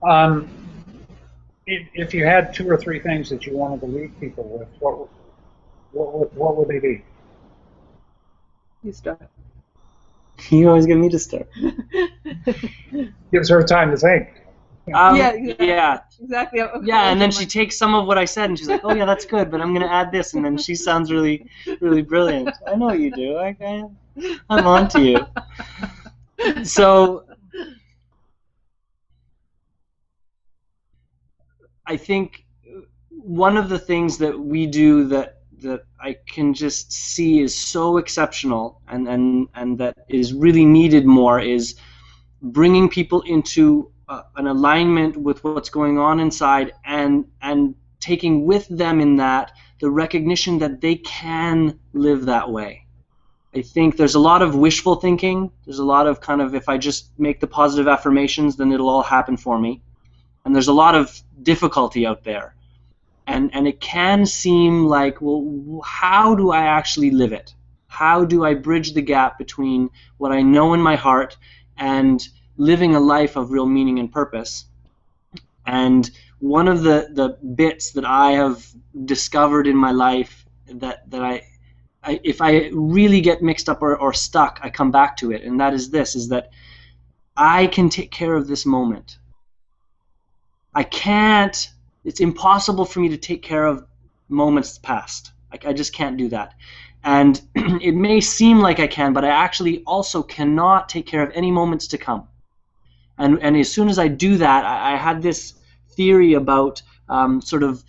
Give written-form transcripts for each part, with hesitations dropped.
Um, if you had two or three things that you wanted to leave people with, what would they be? You start. You always get me to start. Gives her time to think. Yeah, exactly. Yeah. Exactly. Yeah, and then she takes some of what I said and she's like, "Oh yeah, that's good, but I'm gonna add this," and then she sounds really, really brilliant. I know you do. I'm on to you. So I think one of the things that we do that I can just see is so exceptional and that is really needed more is bringing people into an alignment with what's going on inside and taking with them in that the recognition that they can live that way. I think there's a lot of wishful thinking. There's a lot of kind of, if I just make the positive affirmations, then it'll all happen for me. And there's a lot of difficulty out there. And it can seem like, well, how do I actually live it? How do I bridge the gap between what I know in my heart and living a life of real meaning and purpose? And one of the bits that I have discovered in my life that if I really get mixed up or stuck, I come back to it, and that is this, is that I can take care of this moment. I can't, it's impossible for me to take care of moments past. I just can't do that. And it may seem like I can, but I actually also cannot take care of any moments to come. And as soon as I do that, I had this theory about sort of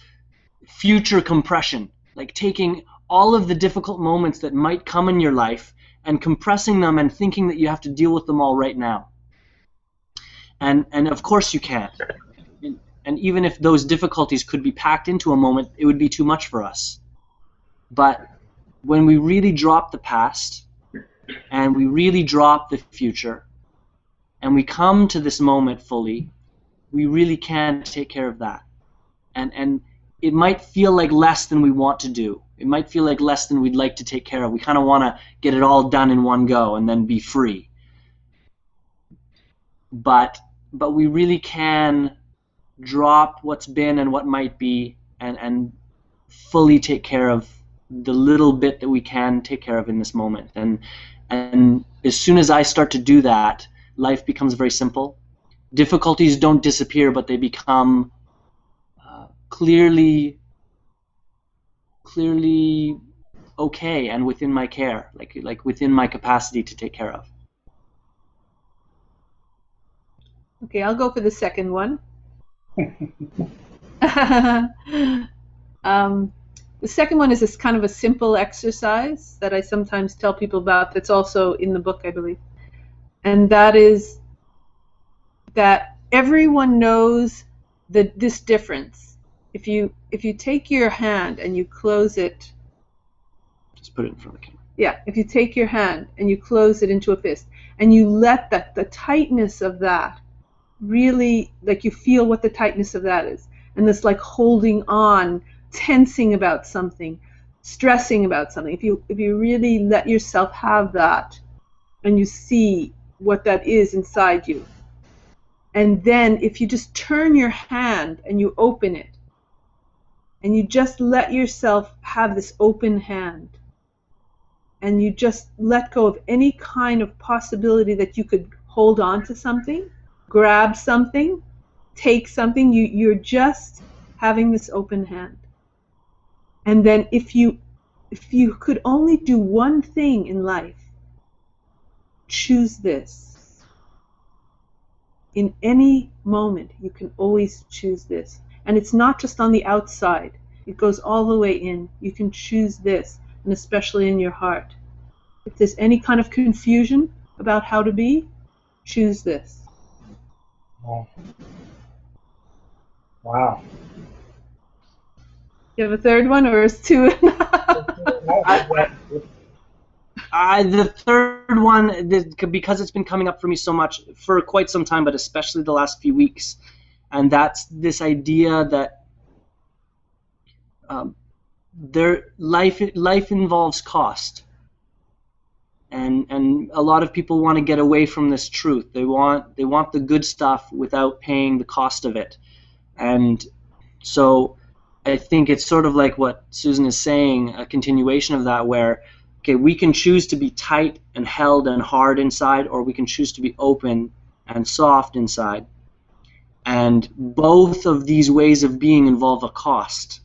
future compression, like taking all of the difficult moments that might come in your life and compressing them and thinking that you have to deal with them all right now. And of course you can't. And even if those difficulties could be packed into a moment, it would be too much for us. But when we really drop the past and we really drop the future and we come to this moment fully, we really can take care of that. And it might feel like less than we want to do. It might feel like less than we'd like to take care of. We kind of want to get it all done in one go and then be free. But we really can drop what's been and what might be and fully take care of the little bit that we can take care of in this moment. And as soon as I start to do that, life becomes very simple. Difficulties don't disappear, but they become clearly okay and within my care, like within my capacity to take care of. Okay, I'll go for the second one. The second one is this kind of a simple exercise that I sometimes tell people about that's also in the book, I believe. And that is that everyone knows this difference. If you take your hand and you close it, just put it in front of the camera. Yeah, if you take your hand and you close it into a fist and you let the tightness of that really, like you feel what the tightness of that is, and this like holding on, tensing about something, stressing about something. If you really let yourself have that and you see what that is inside you, and then if you just turn your hand and you open it and you just let yourself have this open hand and you just let go of any kind of possibility that you could hold on to something, grab something, take something, you're just having this open hand. And then if you could only do one thing in life, choose this. In any moment, you can always choose this. And it's not just on the outside. It goes all the way in. You can choose this, and especially in your heart. If there's any kind of confusion about how to be, choose this. Wow. You have a third one, or is two? The third one, because it's been coming up for me so much for quite some time, but especially the last few weeks, and that's this idea that life involves cost, and a lot of people want to get away from this truth. They want the good stuff without paying the cost of it. And so I think it's sort of like what Susan is saying, a continuation of that, where okay, we can choose to be tight and held and hard inside, or we can choose to be open and soft inside. And both of these ways of being involve a cost.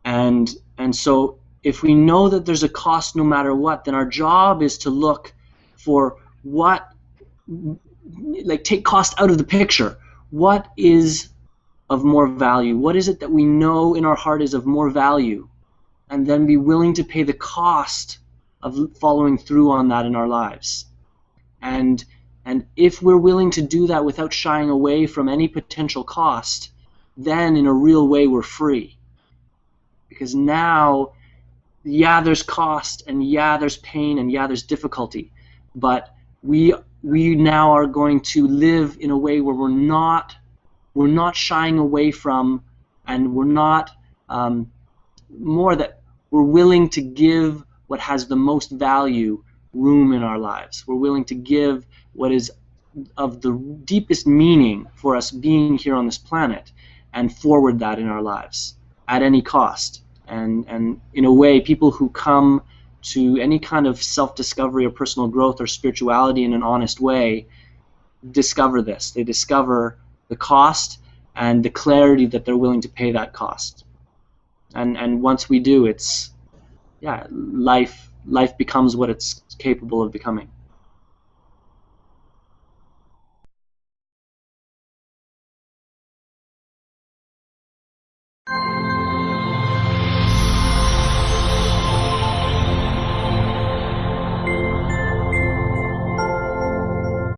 And so if we know that there's a cost no matter what, then our job is to look for what, like, take cost out of the picture. What is of more value? What is it that we know in our heart is of more value? And then be willing to pay the cost of following through on that in our lives. And if we're willing to do that without shying away from any potential cost, then in a real way we're free. Because now, yeah, there's cost, and yeah, there's pain, and yeah, there's difficulty, but we now are going to live in a way where we're not shying away from, and we're not more that we're willing to give what has the most value room in our lives. We're willing to give what is of the deepest meaning for us being here on this planet and forward that in our lives at any cost. And in a way, people who come to any kind of self-discovery or personal growth or spirituality in an honest way discover this. They discover the cost and the clarity that they're willing to pay that cost. And once we do, it's, yeah, life becomes what it's capable of becoming.